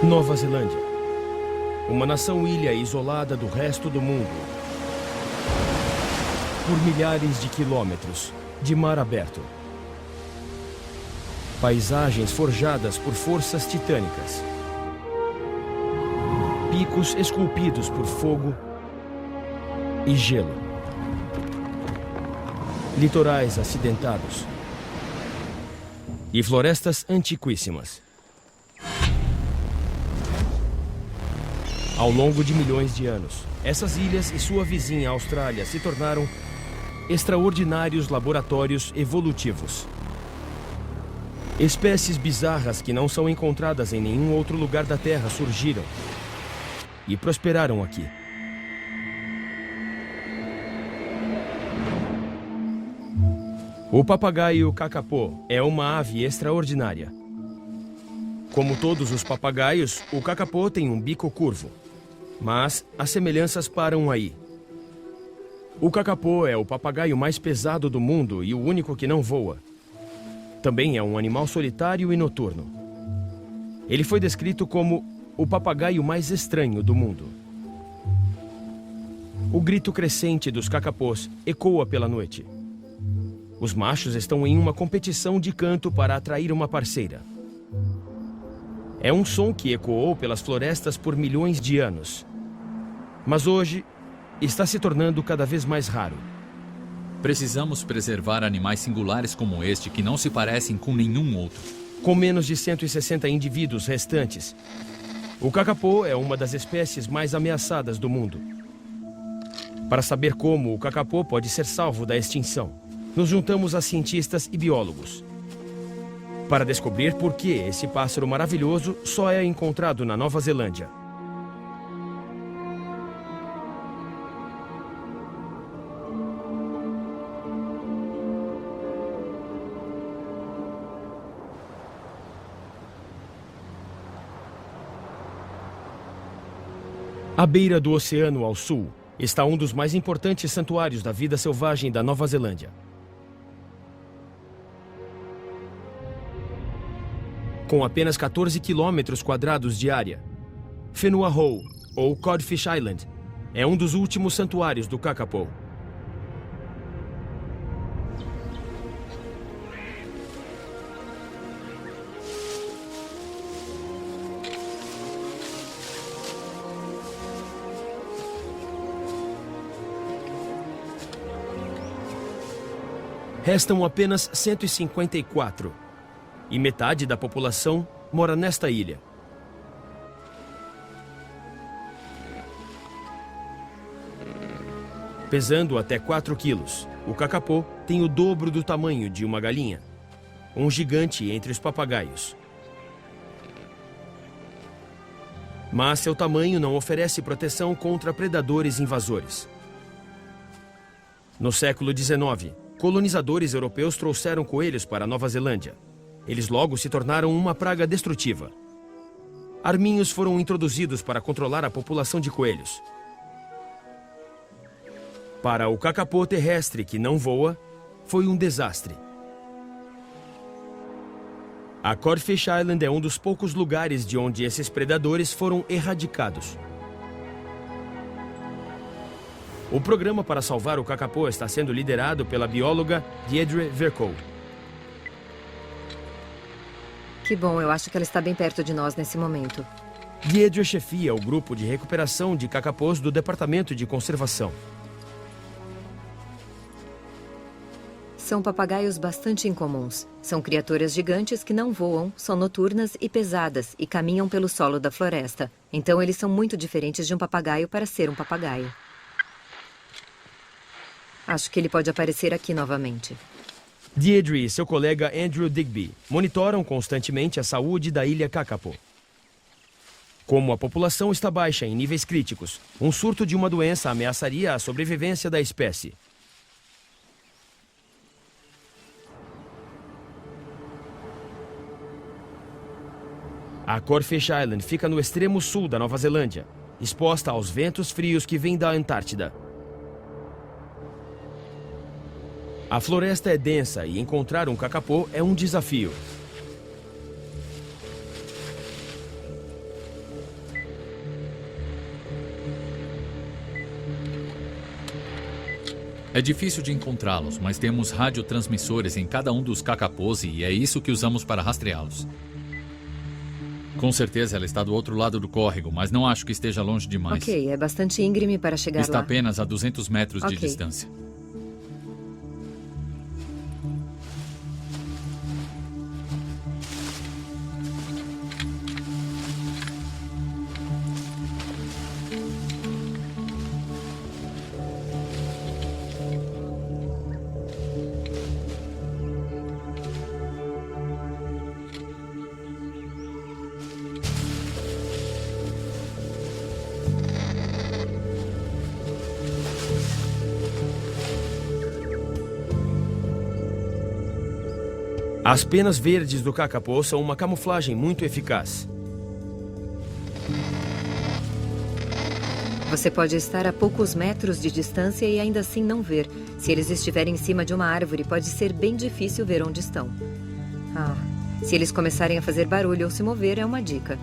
Nova Zelândia. Uma nação-ilha isolada do resto do mundo. Por milhares de quilômetros de mar aberto. Paisagens forjadas por forças titânicas. Picos esculpidos por fogo e gelo. Litorais acidentados. E florestas antiquíssimas. Ao longo de milhões de anos, essas ilhas e sua vizinha Austrália se tornaram extraordinários laboratórios evolutivos. Espécies bizarras que não são encontradas em nenhum outro lugar da Terra surgiram e prosperaram aqui. O papagaio kakapo é uma ave extraordinária. Como todos os papagaios, o kakapo tem um bico curvo. Mas as semelhanças param aí. O kakapo é o papagaio mais pesado do mundo e o único que não voa. Também é um animal solitário e noturno. Ele foi descrito como o papagaio mais estranho do mundo. O grito crescente dos kakapos ecoa pela noite. Os machos estão em uma competição de canto para atrair uma parceira. É um som que ecoou pelas florestas por milhões de anos. Mas hoje está se tornando cada vez mais raro. Precisamos preservar animais singulares como este que não se parecem com nenhum outro. Com menos de 160 indivíduos restantes, o kakapo é uma das espécies mais ameaçadas do mundo. Para saber como o kakapo pode ser salvo da extinção, nos juntamos a cientistas e biólogos. Para descobrir por que esse pássaro maravilhoso só é encontrado na Nova Zelândia. À beira do oceano ao sul, está um dos mais importantes santuários da vida selvagem da Nova Zelândia. Com apenas 14 quilômetros quadrados de área, Whenua Hou, ou Codfish Island, é um dos últimos santuários do kakapo. Restam apenas 154. E metade da população mora nesta ilha. Pesando até 4 quilos, o kakapo tem o dobro do tamanho de uma galinha. Um gigante entre os papagaios. Mas seu tamanho não oferece proteção contra predadores invasores. No século XIX, colonizadores europeus trouxeram coelhos para a Nova Zelândia. Eles logo se tornaram uma praga destrutiva. Arminhos foram introduzidos para controlar a população de coelhos. Para o kakapo terrestre que não voa, foi um desastre. A Codfish Island é um dos poucos lugares de onde esses predadores foram erradicados. O programa para salvar o kakapo está sendo liderado pela bióloga Deirdre Vercoe. Que bom, eu acho que ela está bem perto de nós nesse momento. Deirdre chefia o grupo de recuperação de kakapos do Departamento de Conservação. São papagaios bastante incomuns. São criaturas gigantes que não voam, são noturnas e pesadas e caminham pelo solo da floresta. Então eles são muito diferentes de um papagaio para ser um papagaio. Acho que ele pode aparecer aqui novamente. Deirdre e seu colega Andrew Digby monitoram constantemente a saúde da ilha Kakapo. Como a população está baixa em níveis críticos, um surto de uma doença ameaçaria a sobrevivência da espécie. A Codfish Island fica no extremo sul da Nova Zelândia, exposta aos ventos frios que vêm da Antártida. A floresta é densa e encontrar um kakapo é um desafio. É difícil de encontrá-los, mas temos radiotransmissores em cada um dos Kakapos e é isso que usamos para rastreá-los. Com certeza ela está do outro lado do córrego, mas não acho que esteja longe demais. Ok, é bastante íngreme para chegar Está lá. apenas a 200 metros de Ok. distância. As penas verdes do Kakapô são uma camuflagem muito eficaz. Você pode estar a poucos metros de distância e ainda assim não ver. Se eles estiverem em cima de uma árvore, pode ser bem difícil ver onde estão. Se eles começarem a fazer barulho ou se mover, é uma dica.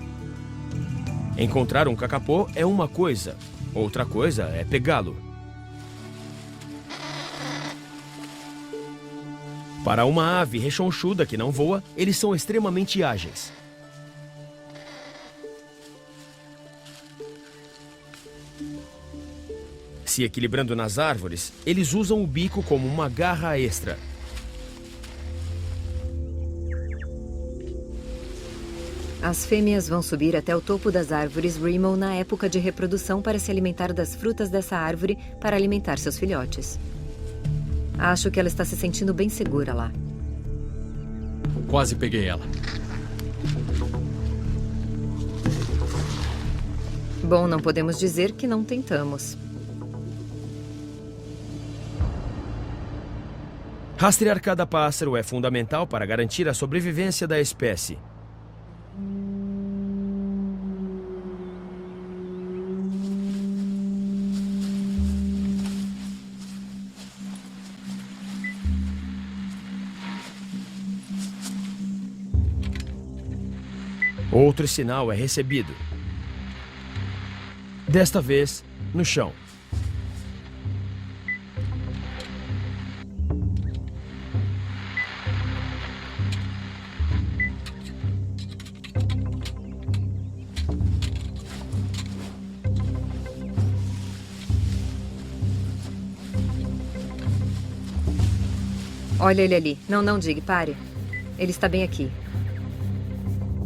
Encontrar um Kakapô é uma coisa, outra coisa é pegá-lo. Para uma ave rechonchuda que não voa, eles são extremamente ágeis. Se equilibrando nas árvores, eles usam o bico como uma garra extra. As fêmeas vão subir até o topo das árvores Rimmel na época de reprodução para se alimentar das frutas dessa árvore para alimentar seus filhotes. Acho que ela está se sentindo bem segura lá. Quase peguei ela. Bom, não podemos dizer que não tentamos. Rastrear cada pássaro é fundamental para garantir a sobrevivência da espécie. Outro sinal é recebido. Desta vez, no chão. Olha ele ali. Não, Dig, pare. Ele está bem aqui.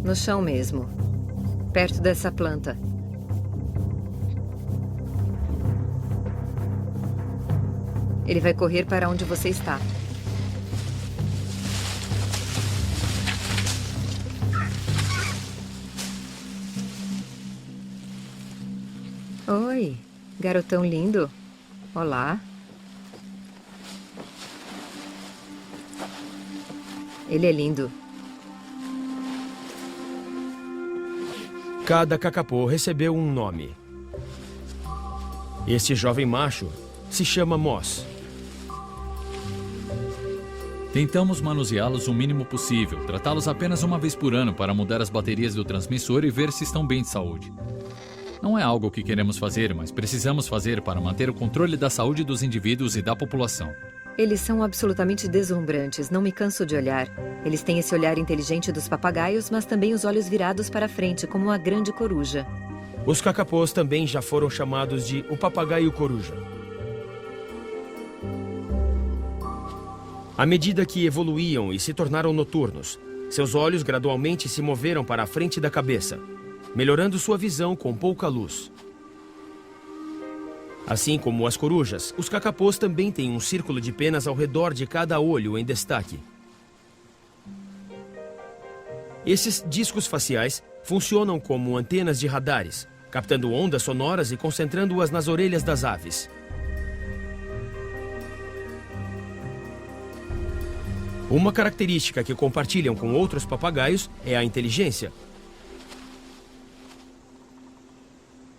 No chão mesmo. Perto dessa planta. Ele vai correr para onde você está. Oi, garotão lindo. Olá. Ele é lindo. Cada Kakapô recebeu um nome. Este jovem macho se chama Moss. Tentamos manuseá-los o mínimo possível, tratá-los apenas uma vez por ano para mudar as baterias do transmissor e ver se estão bem de saúde. Não é algo que queremos fazer, mas precisamos fazer para manter o controle da saúde dos indivíduos e da população. Eles são absolutamente deslumbrantes, não me canso de olhar. Eles têm esse olhar inteligente dos papagaios, mas também os olhos virados para frente, como uma grande coruja. Os Kakapôs também já foram chamados de o papagaio coruja. À medida que evoluíam e se tornaram noturnos, seus olhos gradualmente se moveram para a frente da cabeça, melhorando sua visão com pouca luz. Assim como as corujas, os Kakapôs também têm um círculo de penas ao redor de cada olho em destaque. Esses discos faciais funcionam como antenas de radares, captando ondas sonoras e concentrando-as nas orelhas das aves. Uma característica que compartilham com outros papagaios é a inteligência.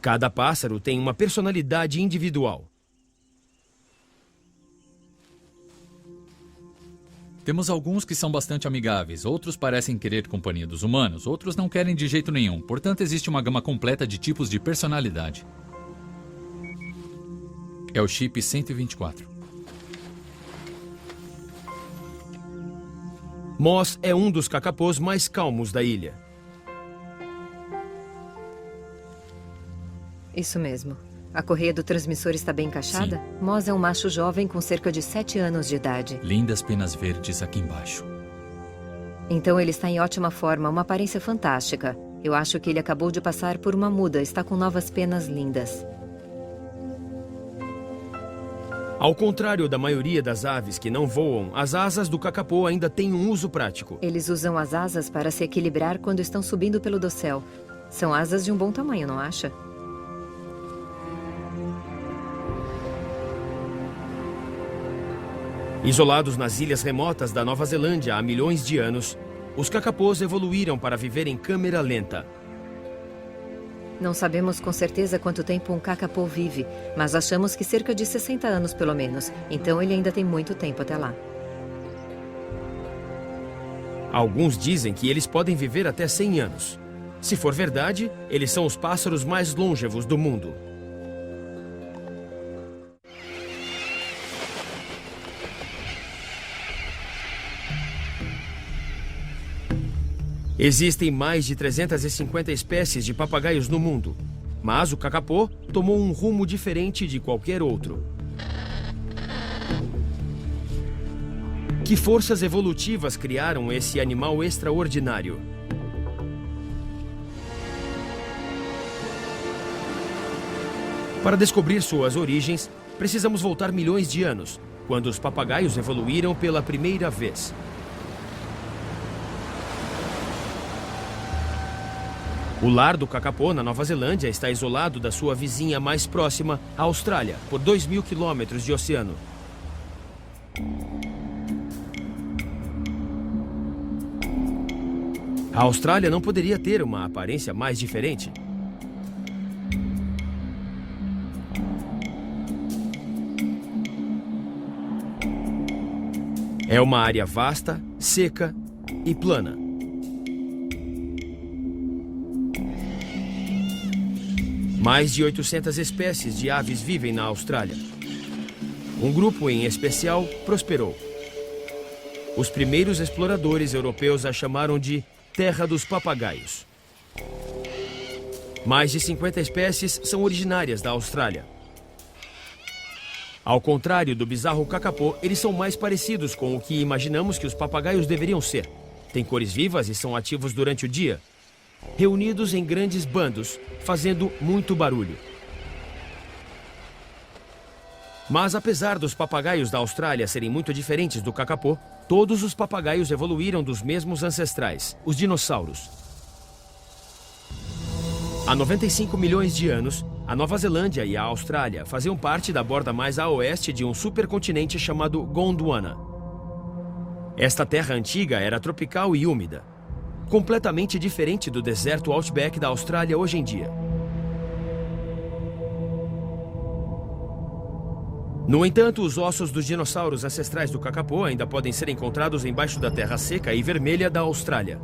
Cada pássaro tem uma personalidade individual. Temos alguns que são bastante amigáveis, outros parecem querer companhia dos humanos, outros não querem de jeito nenhum. Portanto, existe uma gama completa de tipos de personalidade. É o chip 124. Moss é um dos cacapôs mais calmos da ilha. Isso mesmo. A correia do transmissor está bem encaixada? Moss é um macho jovem com cerca de 7 anos de idade. Lindas penas verdes aqui embaixo. Então ele está em ótima forma, uma aparência fantástica. Eu acho que ele acabou de passar por uma muda, está com novas penas lindas. Ao contrário da maioria das aves que não voam, as asas do cacapô ainda têm um uso prático. Eles usam as asas para se equilibrar quando estão subindo pelo dossel. São asas de um bom tamanho, não acha? Isolados nas ilhas remotas da Nova Zelândia há milhões de anos, os cacapôs evoluíram para viver em câmera lenta. Não sabemos com certeza quanto tempo um cacapô vive, mas achamos que cerca de 60 anos pelo menos. Então ele ainda tem muito tempo até lá. Alguns dizem que eles podem viver até 100 anos. Se for verdade, eles são os pássaros mais longevos do mundo. Existem mais de 350 espécies de papagaios no mundo, mas o cacapô tomou um rumo diferente de qualquer outro. Que forças evolutivas criaram esse animal extraordinário? Para descobrir suas origens, precisamos voltar milhões de anos, quando os papagaios evoluíram pela primeira vez. O lar do cacapô na Nova Zelândia está isolado da sua vizinha mais próxima, a Austrália, por 2.000 quilômetros de oceano. A Austrália não poderia ter uma aparência mais diferente. É uma área vasta, seca e plana. Mais de 800 espécies de aves vivem na Austrália. Um grupo em especial prosperou. Os primeiros exploradores europeus a chamaram de Terra dos Papagaios. Mais de 50 espécies são originárias da Austrália. Ao contrário do bizarro cacapô, eles são mais parecidos com o que imaginamos que os papagaios deveriam ser. Têm cores vivas e são ativos durante o dia, reunidos em grandes bandos, fazendo muito barulho. Mas apesar dos papagaios da Austrália serem muito diferentes do cacapô, todos os papagaios evoluíram dos mesmos ancestrais, os dinossauros. Há 95 milhões de anos, a Nova Zelândia e a Austrália faziam parte da borda mais a oeste de um supercontinente chamado Gondwana. Esta terra antiga era tropical e úmida, completamente diferente do deserto Outback da Austrália hoje em dia. No entanto, os ossos dos dinossauros ancestrais do cacapô ainda podem ser encontrados embaixo da terra seca e vermelha da Austrália.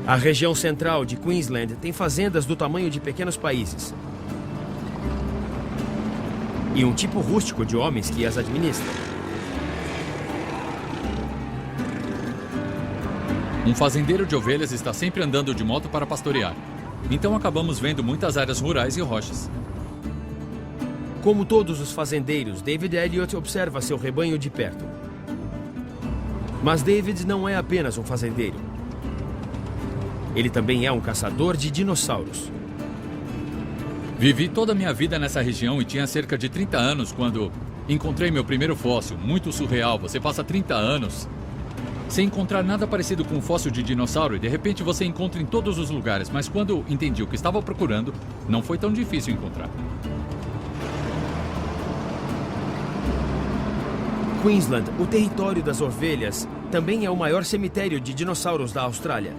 A região central de Queensland tem fazendas do tamanho de pequenos países e um tipo rústico de homens que as administram. Um fazendeiro de ovelhas está sempre andando de moto para pastorear. Então acabamos vendo muitas áreas rurais e rochas. Como todos os fazendeiros, David Elliott observa seu rebanho de perto. Mas David não é apenas um fazendeiro. Ele também é um caçador de dinossauros. Vivi toda a minha vida nessa região e tinha cerca de 30 anos quando encontrei meu primeiro fóssil. Muito surreal. Você passa 30 anos sem encontrar nada parecido com um fóssil de dinossauro e de repente você encontra em todos os lugares. Mas quando entendi o que estava procurando, não foi tão difícil encontrar. Queensland, o território das ovelhas, também é o maior cemitério de dinossauros da Austrália.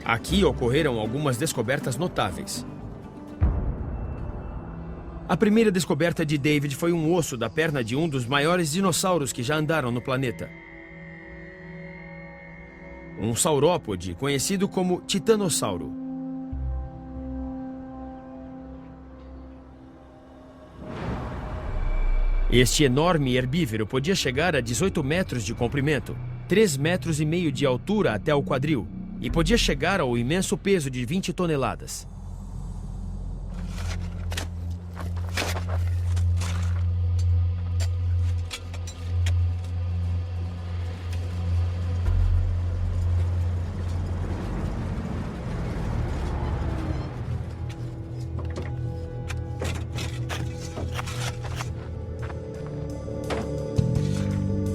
Aqui ocorreram algumas descobertas notáveis. A primeira descoberta de David foi um osso da perna de um dos maiores dinossauros que já andaram no planeta. Um saurópode conhecido como titanossauro. Este enorme herbívoro podia chegar a 18 metros de comprimento, 3,5 metros de altura até o quadril, e podia chegar ao imenso peso de 20 toneladas.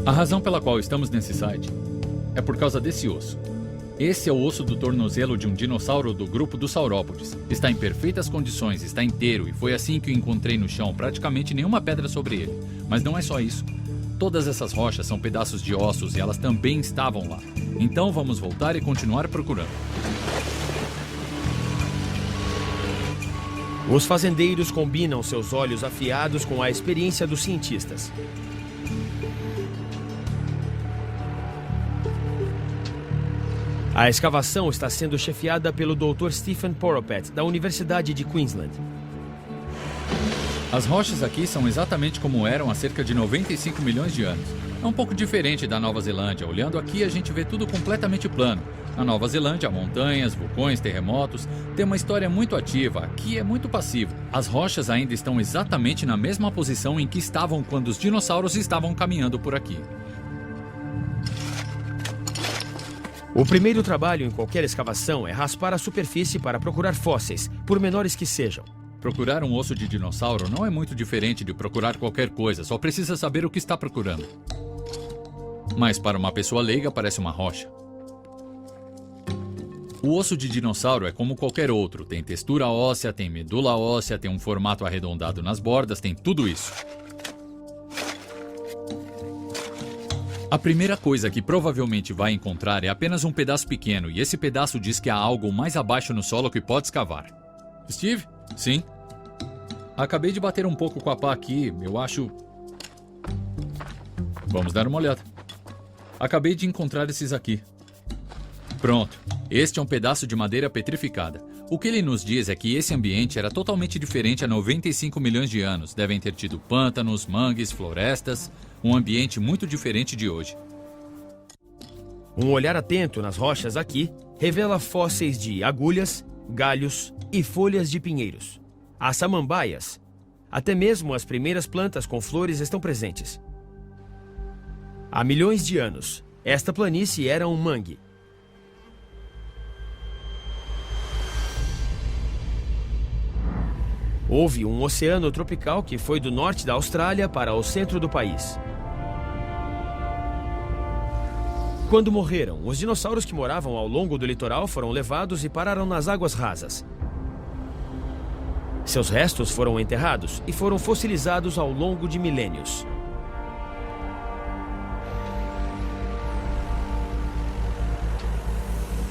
A razão pela qual estamos nesse site é por causa desse osso. Esse é o osso do tornozelo de um dinossauro do grupo dos saurópodes. Está em perfeitas condições, está inteiro e foi assim que o encontrei no chão, praticamente nenhuma pedra sobre ele. Mas não é só isso. Todas essas rochas são pedaços de ossos e elas também estavam lá. Então vamos voltar e continuar procurando. Os fazendeiros combinam seus olhos afiados com a experiência dos cientistas. A escavação está sendo chefiada pelo Dr. Stephen Poropat, da Universidade de Queensland. As rochas aqui são exatamente como eram há cerca de 95 milhões de anos. É um pouco diferente da Nova Zelândia. Olhando aqui, a gente vê tudo completamente plano. Na Nova Zelândia, há montanhas, vulcões, terremotos. Tem uma história muito ativa. Aqui é muito passivo. As rochas ainda estão exatamente na mesma posição em que estavam quando os dinossauros estavam caminhando por aqui. O primeiro trabalho em qualquer escavação é raspar a superfície para procurar fósseis, por menores que sejam. Procurar um osso de dinossauro não é muito diferente de procurar qualquer coisa, só precisa saber o que está procurando. Mas para uma pessoa leiga parece uma rocha. O osso de dinossauro é como qualquer outro, tem textura óssea, tem medula óssea, tem um formato arredondado nas bordas, tem tudo isso. A primeira coisa que provavelmente vai encontrar é apenas um pedaço pequeno, e esse pedaço diz que há algo mais abaixo no solo que pode escavar. Steve? Sim? Acabei de bater um pouco com a pá aqui, eu acho... Vamos dar uma olhada. Acabei de encontrar esses aqui. Pronto, este é um pedaço de madeira petrificada. O que ele nos diz é que esse ambiente era totalmente diferente há 95 milhões de anos. Devem ter tido pântanos, mangues, florestas, um ambiente muito diferente de hoje. Um olhar atento nas rochas aqui revela fósseis de agulhas, galhos e folhas de pinheiros. As samambaias, até mesmo as primeiras plantas com flores estão presentes. Há milhões de anos, esta planície era um mangue. Houve um oceano tropical que foi do norte da Austrália para o centro do país. Quando morreram, os dinossauros que moravam ao longo do litoral foram levados e pararam nas águas rasas. Seus restos foram enterrados e foram fossilizados ao longo de milênios.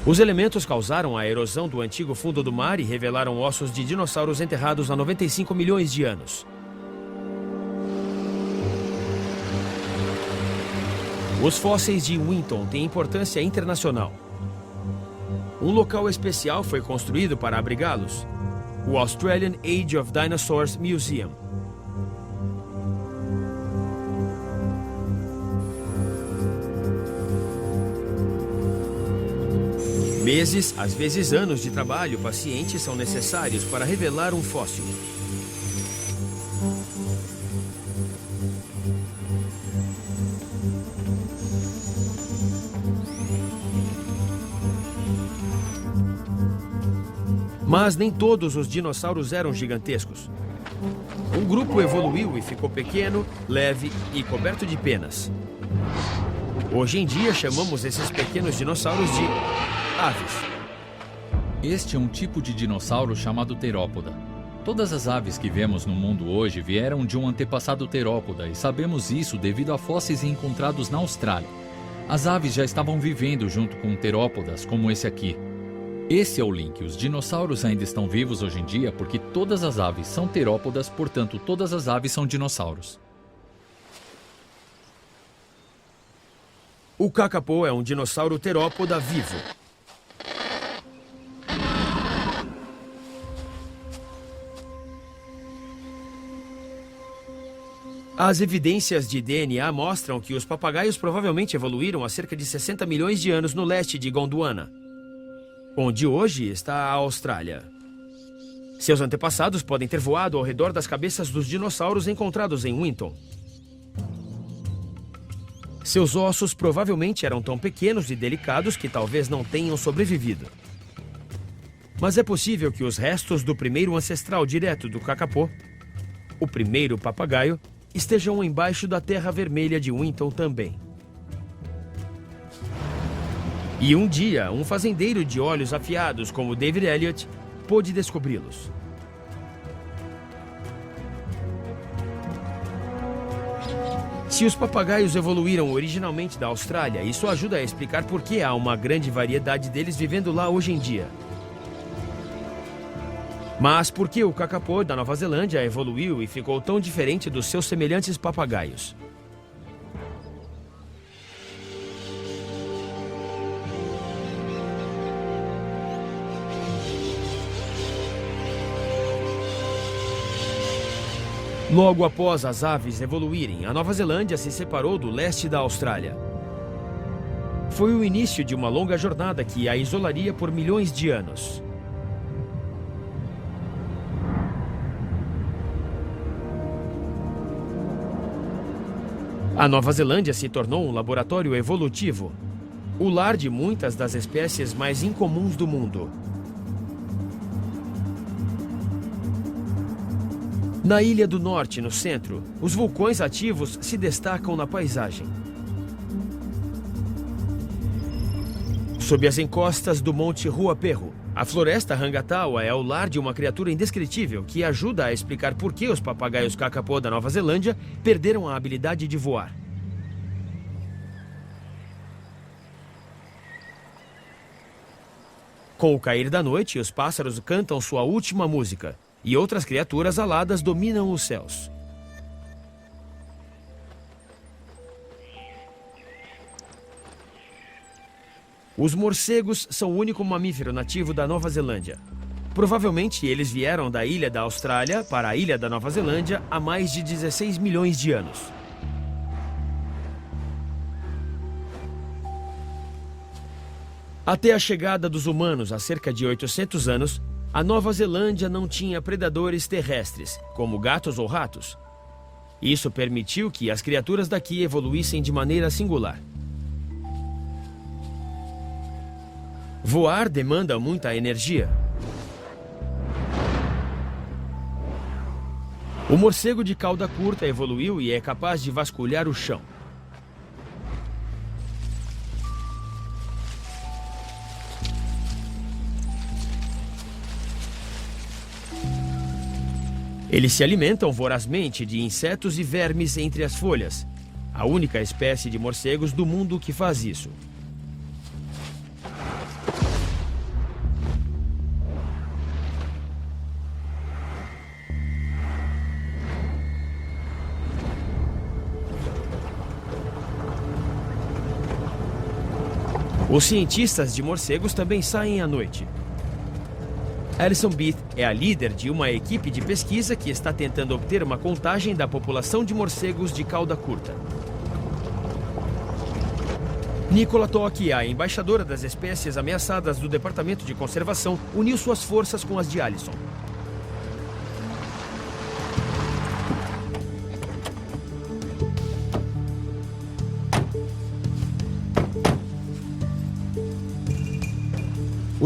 Os elementos causaram a erosão do antigo fundo do mar e revelaram ossos de dinossauros enterrados há 95 milhões de anos. Os fósseis de Winton têm importância internacional. Um local especial foi construído para abrigá-los, o Australian Age of Dinosaurs Museum. Meses, às vezes anos de trabalho paciente são necessários para revelar um fóssil. Mas nem todos os dinossauros eram gigantescos. Um grupo evoluiu e ficou pequeno, leve e coberto de penas. Hoje em dia chamamos esses pequenos dinossauros de aves. Este é um tipo de dinossauro chamado terópoda. Todas as aves que vemos no mundo hoje vieram de um antepassado terópoda e sabemos isso devido a fósseis encontrados na Austrália. As aves já estavam vivendo junto com terópodas como esse aqui. Esse é o link. Os dinossauros ainda estão vivos hoje em dia porque todas as aves são terópodas, portanto todas as aves são dinossauros. O kakapo é um dinossauro terópoda vivo. As evidências de DNA mostram que os papagaios provavelmente evoluíram há cerca de 60 milhões de anos no leste de Gondwana, onde hoje está a Austrália. Seus antepassados podem ter voado ao redor das cabeças dos dinossauros encontrados em Winton. Seus ossos provavelmente eram tão pequenos e delicados que talvez não tenham sobrevivido. Mas é possível que os restos do primeiro ancestral direto do Kakapo, o primeiro papagaio, estejam embaixo da terra vermelha de Winton também. E um dia, um fazendeiro de olhos afiados como David Elliott pôde descobri-los. Se os papagaios evoluíram originalmente da Austrália, isso ajuda a explicar por que há uma grande variedade deles vivendo lá hoje em dia. Mas por que o Kakapo da Nova Zelândia evoluiu e ficou tão diferente dos seus semelhantes papagaios? Logo após as aves evoluírem, a Nova Zelândia se separou do leste da Austrália. Foi o início de uma longa jornada que a isolaria por milhões de anos. A Nova Zelândia se tornou um laboratório evolutivo, o lar de muitas das espécies mais incomuns do mundo. Na Ilha do Norte, no centro, os vulcões ativos se destacam na paisagem. Sob as encostas do Monte Ruapehu, a floresta Rangatawa é o lar de uma criatura indescritível que ajuda a explicar por que os papagaios Kakapo da Nova Zelândia perderam a habilidade de voar. Com o cair da noite, os pássaros cantam sua última música e outras criaturas aladas dominam os céus. Os morcegos são o único mamífero nativo da Nova Zelândia. Provavelmente eles vieram da ilha da Austrália para a ilha da Nova Zelândia há mais de 16 milhões de anos. Até a chegada dos humanos há cerca de 800 anos, a Nova Zelândia não tinha predadores terrestres, como gatos ou ratos. Isso permitiu que as criaturas daqui evoluíssem de maneira singular. Voar demanda muita energia. O morcego de cauda curta evoluiu e é capaz de vasculhar o chão. Eles se alimentam vorazmente de insetos e vermes entre as folhas, a única espécie de morcegos do mundo que faz isso. Os cientistas de morcegos também saem à noite. Alison Beath é a líder de uma equipe de pesquisa que está tentando obter uma contagem da população de morcegos de cauda curta. Nicola Toki, a embaixadora das espécies ameaçadas do Departamento de Conservação, uniu suas forças com as de Alison.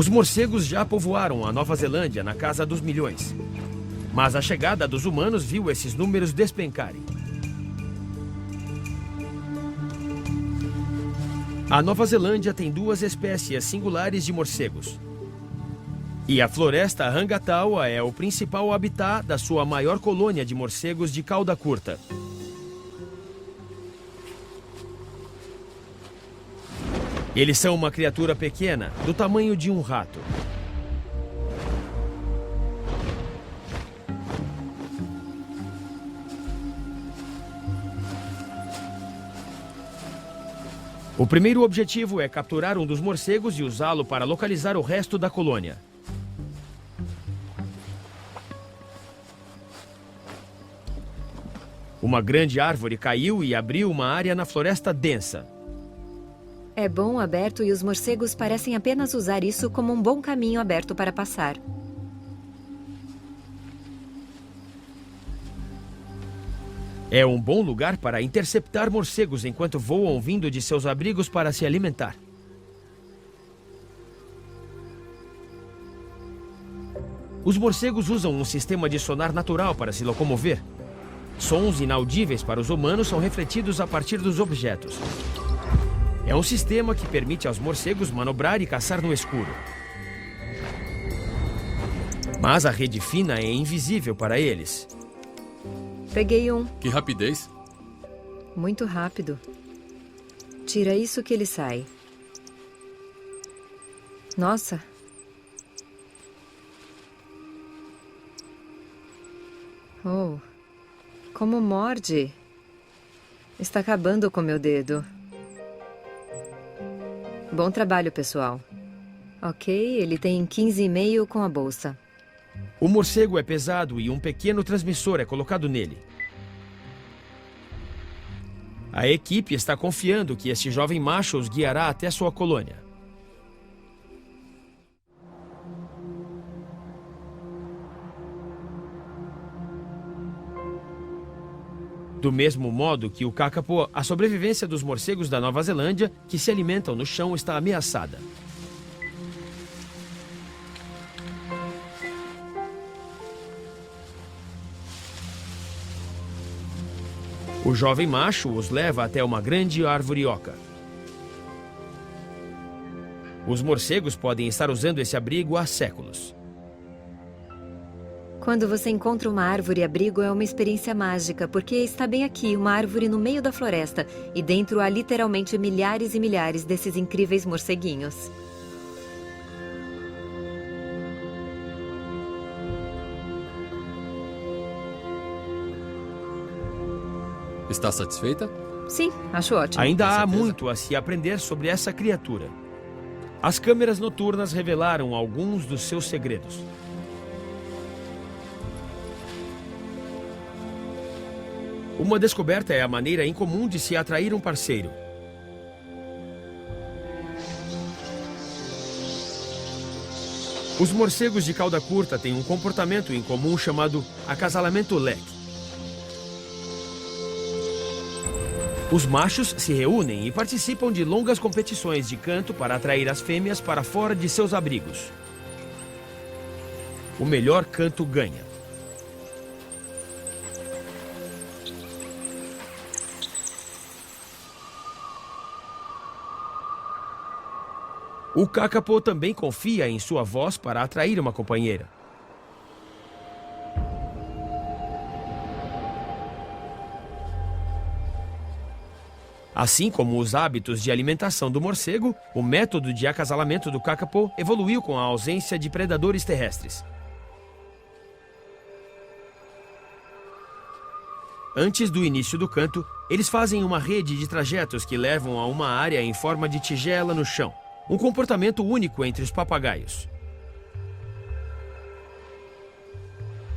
Os morcegos já povoaram a Nova Zelândia na casa dos milhões. Mas a chegada dos humanos viu esses números despencarem. A Nova Zelândia tem duas espécies singulares de morcegos. E a floresta Rangatawa é o principal habitat da sua maior colônia de morcegos de cauda curta. Eles são uma criatura pequena, do tamanho de um rato. O primeiro objetivo é capturar um dos morcegos e usá-lo para localizar o resto da colônia. O Uma grande árvore caiu e abriu uma área na floresta densa. É bom aberto e os morcegos parecem apenas usar isso como um bom caminho aberto para passar. É um bom lugar para interceptar morcegos enquanto voam vindo de seus abrigos para se alimentar. Os morcegos usam um sistema de sonar natural para se locomover. Sons inaudíveis para os humanos são refletidos a partir dos objetos. É um sistema que permite aos morcegos manobrar e caçar no escuro. Mas a rede fina é invisível para eles. Peguei um. Que rapidez! Muito rápido. Tira isso que ele sai. Nossa! Oh, como morde! Está acabando com meu dedo. Bom trabalho, pessoal. Ok, ele tem 15,5 com a bolsa. O morcego é pesado e um pequeno transmissor é colocado nele. A equipe está confiando que este jovem macho os guiará até sua colônia. Do mesmo modo que o Kakapo, a sobrevivência dos morcegos da Nova Zelândia que se alimentam no chão está ameaçada. O jovem macho os leva até uma grande árvore oca. Os morcegos podem estar usando esse abrigo há séculos. Quando você encontra uma árvore-abrigo é uma experiência mágica, porque está bem aqui, uma árvore no meio da floresta, e dentro há literalmente milhares e milhares desses incríveis morceguinhos. Está satisfeita? Sim, acho ótimo. Ainda há certeza. muito a se aprender sobre essa criatura. As câmeras noturnas revelaram alguns dos seus segredos. Uma descoberta é a maneira incomum de se atrair um parceiro. Os morcegos de cauda curta têm um comportamento incomum chamado acasalamento leque. Os machos se reúnem e participam de longas competições de canto para atrair as fêmeas para fora de seus abrigos. O melhor canto ganha. O Kakapo também confia em sua voz para atrair uma companheira. Assim como os hábitos de alimentação do morcego, o método de acasalamento do Kakapo evoluiu com a ausência de predadores terrestres. Antes do início do canto, eles fazem uma rede de trajetos que levam a uma área em forma de tigela no chão. Um comportamento único entre os papagaios.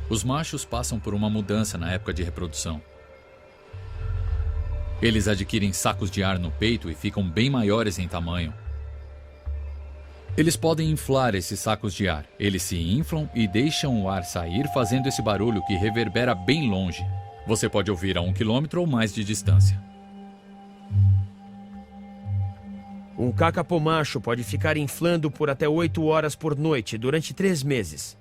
Os machos passam por uma mudança na época de reprodução. Eles adquirem sacos de ar no peito e ficam bem maiores em tamanho. Eles podem inflar esses sacos de ar. Eles se inflam e deixam o ar sair, fazendo esse barulho que reverbera bem longe. Você pode ouvir a 1 quilômetro ou mais de distância. Um Kakapo macho pode ficar inflando por até 8 horas por noite durante 3 meses.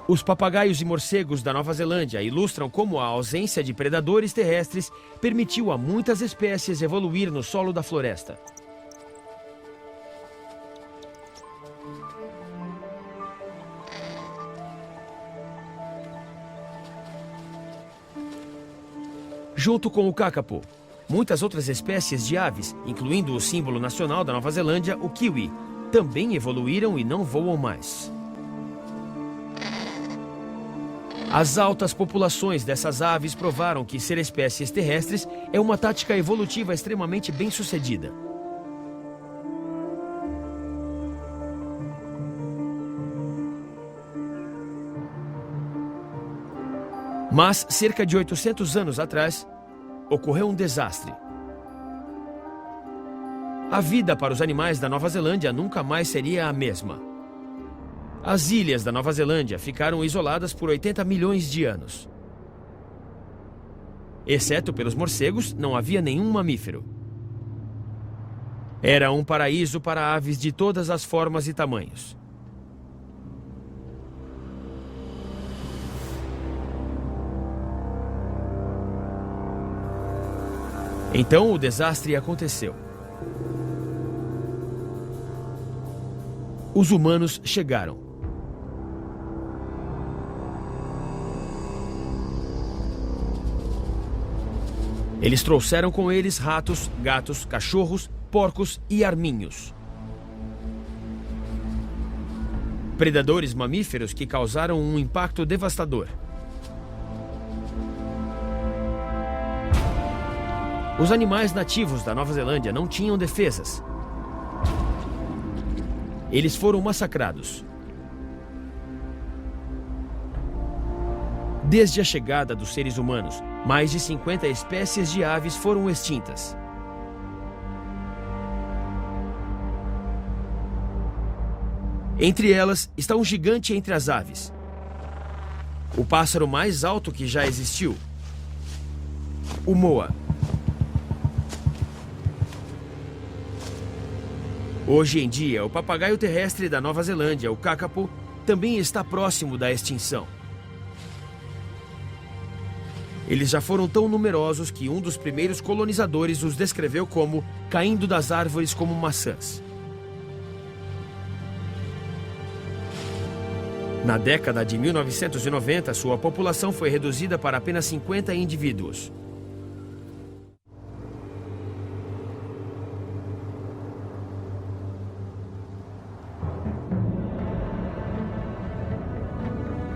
Os papagaios e morcegos da Nova Zelândia ilustram como a ausência de predadores terrestres permitiu a muitas espécies evoluir no solo da floresta. Junto com o Kakapo, muitas outras espécies de aves, incluindo o símbolo nacional da Nova Zelândia, o kiwi, também evoluíram e não voam mais. As altas populações dessas aves provaram que ser espécies terrestres é uma tática evolutiva extremamente bem-sucedida. Mas, cerca de 800 anos atrás, ocorreu um desastre. A vida para os animais da Nova Zelândia nunca mais seria a mesma. As ilhas da Nova Zelândia ficaram isoladas por 80 milhões de anos. Exceto pelos morcegos, não havia nenhum mamífero. Era um paraíso para aves de todas as formas e tamanhos. Então o desastre aconteceu. Os humanos chegaram. Eles trouxeram com eles ratos, gatos, cachorros, porcos e arminhos. Predadores mamíferos que causaram um impacto devastador. Os animais nativos da Nova Zelândia não tinham defesas. Eles foram massacrados. Desde a chegada dos seres humanos, mais de 50 espécies de aves foram extintas. Entre elas está um gigante entre as aves. O pássaro mais alto que já existiu. O moa. Hoje em dia, o papagaio terrestre da Nova Zelândia, o kakapo, também está próximo da extinção. Eles já foram tão numerosos que um dos primeiros colonizadores os descreveu como caindo das árvores como maçãs. Na década de 1990, sua população foi reduzida para apenas 50 indivíduos.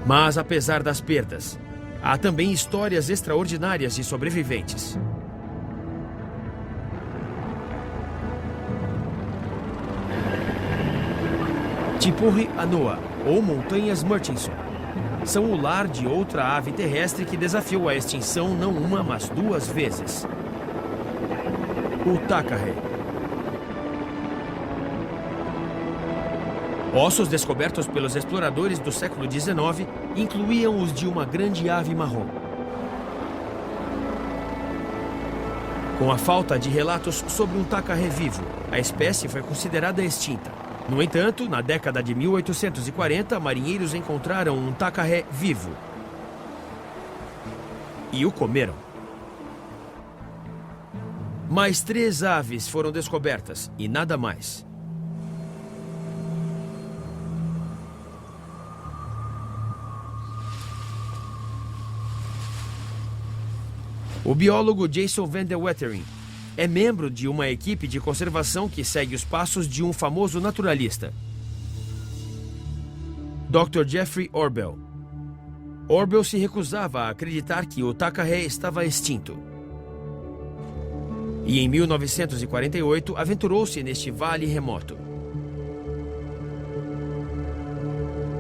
Mas, apesar das perdas, há também histórias extraordinárias de sobreviventes. Tipuri Anoa, ou Montanhas Murchison, são o lar de outra ave terrestre que desafiou a extinção não uma, mas duas vezes. O tacaré. Ossos descobertos pelos exploradores do século XIX incluíam os de uma grande ave marrom. Com a falta de relatos sobre um tacaré vivo, a espécie foi considerada extinta. No entanto, na década de 1840, marinheiros encontraram um tacaré vivo e o comeram. Mais 3 aves foram descobertas e nada mais. O biólogo Jason Van der Wetering é membro de uma equipe de conservação que segue os passos de um famoso naturalista, Dr. Jeffrey Orbell. Orbell se recusava a acreditar que o tacaré estava extinto. E em 1948 aventurou-se neste vale remoto.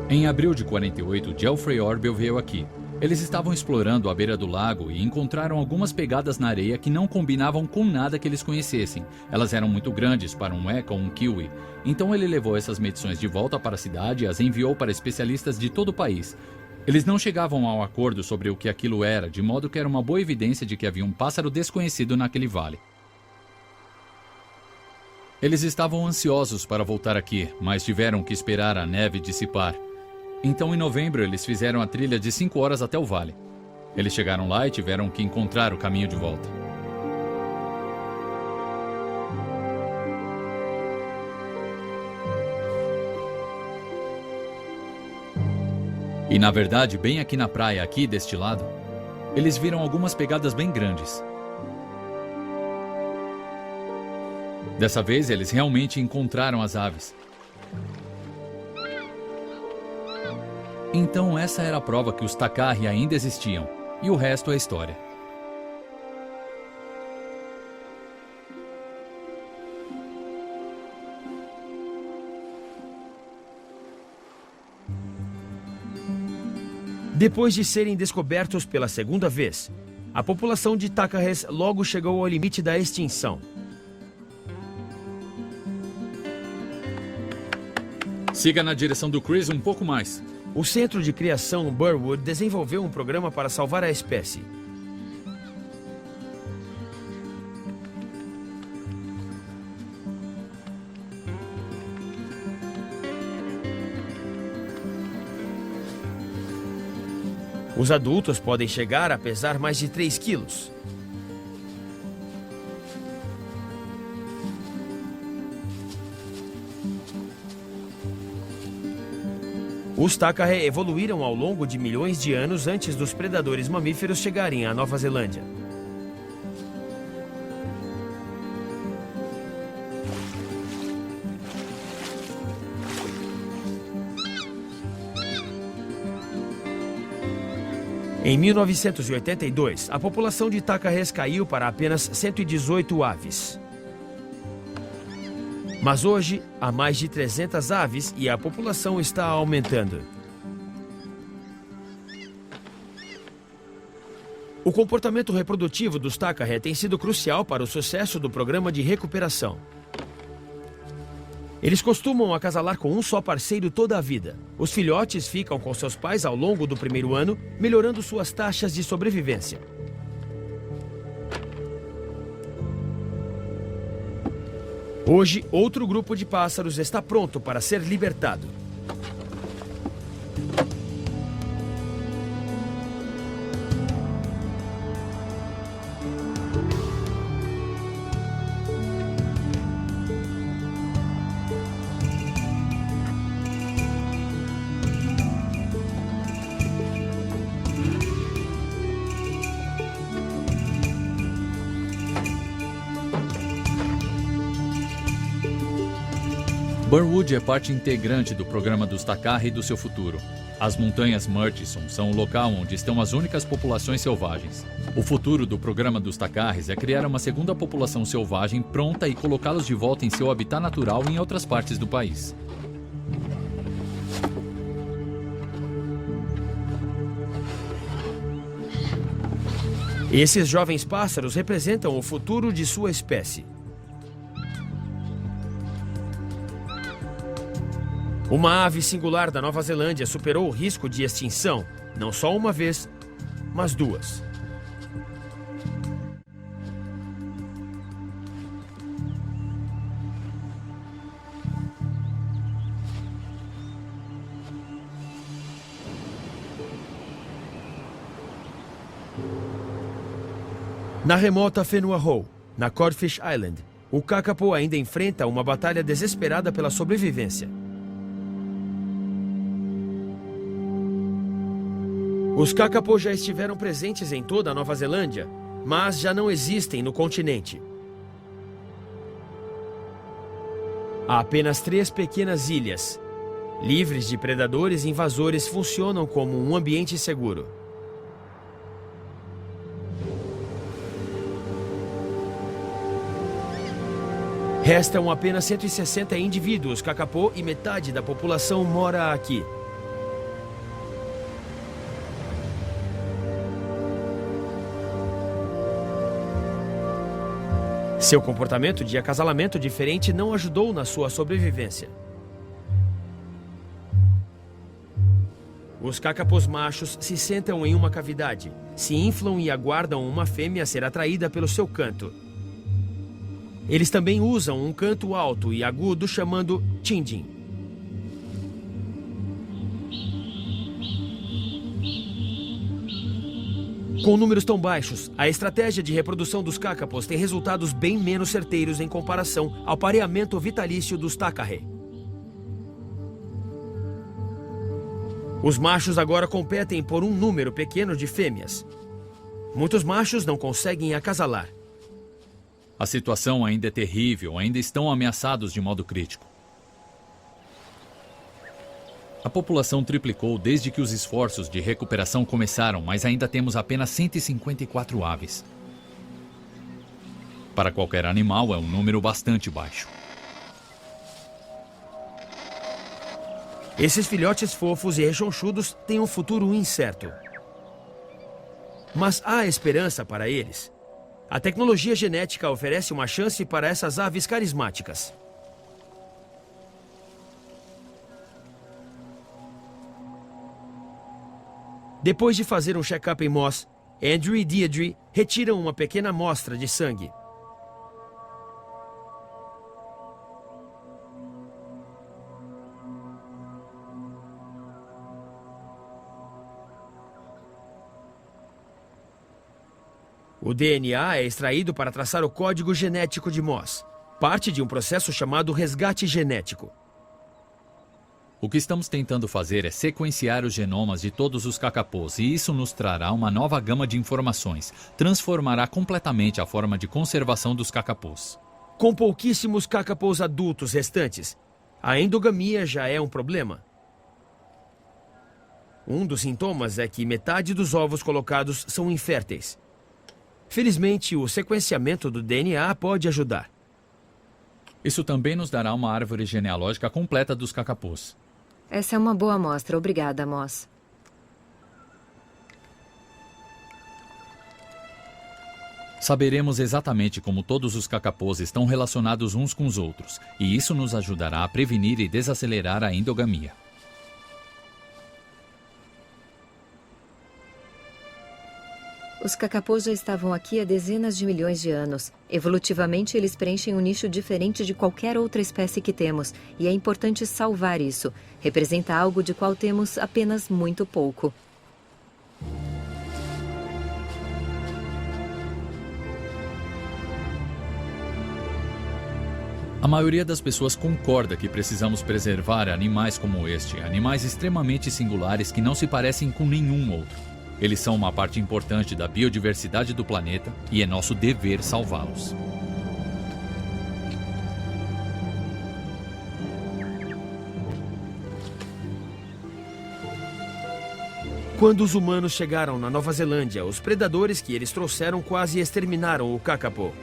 Em abril de 48, Jeffrey Orbell veio aqui. Eles estavam explorando a beira do lago e encontraram algumas pegadas na areia que não combinavam com nada que eles conhecessem. Elas eram muito grandes para um eca ou um kiwi. Então ele levou essas medições de volta para a cidade e as enviou para especialistas de todo o país. Eles não chegavam ao acordo sobre o que aquilo era, de modo que era uma boa evidência de que havia um pássaro desconhecido naquele vale. Eles estavam ansiosos para voltar aqui, mas tiveram que esperar a neve dissipar. Então, em novembro, eles fizeram a trilha de 5 horas até o vale. Eles chegaram lá e tiveram que encontrar o caminho de volta. E, na verdade, bem aqui na praia, aqui deste lado, eles viram algumas pegadas bem grandes. Dessa vez, eles realmente encontraram as aves. Então essa era a prova que os tacaré ainda existiam, e o resto é história. Depois de serem descobertos pela segunda vez, a população de tacarés logo chegou ao limite da extinção. Siga na direção do Chris um pouco mais. O Centro de Criação Burwood desenvolveu um programa para salvar a espécie. Os adultos podem chegar a pesar mais de 3 quilos. Os tacaré evoluíram ao longo de milhões de anos antes dos predadores mamíferos chegarem à Nova Zelândia. Em 1982, a população de tacarés caiu para apenas 118 aves. Mas hoje, há mais de 300 aves e a população está aumentando. O comportamento reprodutivo dos tacaré tem sido crucial para o sucesso do programa de recuperação. Eles costumam acasalar com um só parceiro toda a vida. Os filhotes ficam com seus pais ao longo do primeiro ano, melhorando suas taxas de sobrevivência. Hoje, outro grupo de pássaros está pronto para ser libertado. Burwood é parte integrante do programa dos tacaré e do seu futuro. As montanhas Murchison são o local onde estão as únicas populações selvagens. O futuro do programa dos tacarés é criar uma segunda população selvagem pronta e colocá-los de volta em seu habitat natural em outras partes do país. Esses jovens pássaros representam o futuro de sua espécie. Uma ave singular da Nova Zelândia superou o risco de extinção, não só uma vez, mas duas. Na remota Whenua-Hou, na Codfish Island, o kakapo ainda enfrenta uma batalha desesperada pela sobrevivência. Os kakapo já estiveram presentes em toda a Nova Zelândia, mas já não existem no continente. Há apenas 3 pequenas ilhas, livres de predadores e invasores, funcionam como um ambiente seguro. Restam apenas 160 indivíduos kakapo e metade da população mora aqui. Seu comportamento de acasalamento diferente não ajudou na sua sobrevivência. Os kakapos machos se sentam em uma cavidade, se inflam e aguardam uma fêmea ser atraída pelo seu canto. Eles também usam um canto alto e agudo chamando chinging. Com números tão baixos, a estratégia de reprodução dos kakapos tem resultados bem menos certeiros em comparação ao pareamento vitalício dos tacaré. Os machos agora competem por um número pequeno de fêmeas. Muitos machos não conseguem acasalar. A situação ainda é terrível, ainda estão ameaçados de modo crítico. A população triplicou desde que os esforços de recuperação começaram, mas ainda temos apenas 154 aves. Para qualquer animal, é um número bastante baixo. Esses filhotes fofos e rechonchudos têm um futuro incerto. Mas há esperança para eles. A tecnologia genética oferece uma chance para essas aves carismáticas. Depois de fazer um check-up em Moss, Andrew e Deirdre retiram uma pequena amostra de sangue. O DNA é extraído para traçar o código genético de Moss, parte de um processo chamado resgate genético. O que estamos tentando fazer é sequenciar os genomas de todos os cacapôs, e isso nos trará uma nova gama de informações. Transformará completamente a forma de conservação dos cacapôs. Com pouquíssimos cacapôs adultos restantes, a endogamia já é um problema. Um dos sintomas é que metade dos ovos colocados são inférteis. Felizmente, o sequenciamento do DNA pode ajudar. Isso também nos dará uma árvore genealógica completa dos cacapôs. Essa é uma boa amostra. Obrigada, Moss. Saberemos exatamente como todos os cacapôs estão relacionados uns com os outros, e isso nos ajudará a prevenir e desacelerar a endogamia. Os cacapôs já estavam aqui há dezenas de milhões de anos. Evolutivamente, eles preenchem um nicho diferente de qualquer outra espécie que temos, e é importante salvar isso. Representa algo de qual temos apenas muito pouco. A maioria das pessoas concorda que precisamos preservar animais como este, animais extremamente singulares que não se parecem com nenhum outro. Eles são uma parte importante da biodiversidade do planeta e é nosso dever salvá-los. Quando os humanos chegaram na Nova Zelândia, os predadores que eles trouxeram quase exterminaram o kakapo.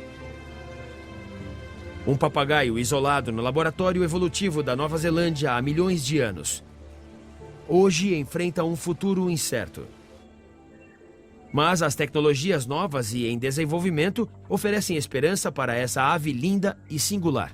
Um papagaio isolado no laboratório evolutivo da Nova Zelândia há milhões de anos. Hoje enfrenta um futuro incerto. Mas as tecnologias novas e em desenvolvimento oferecem esperança para essa ave linda e singular.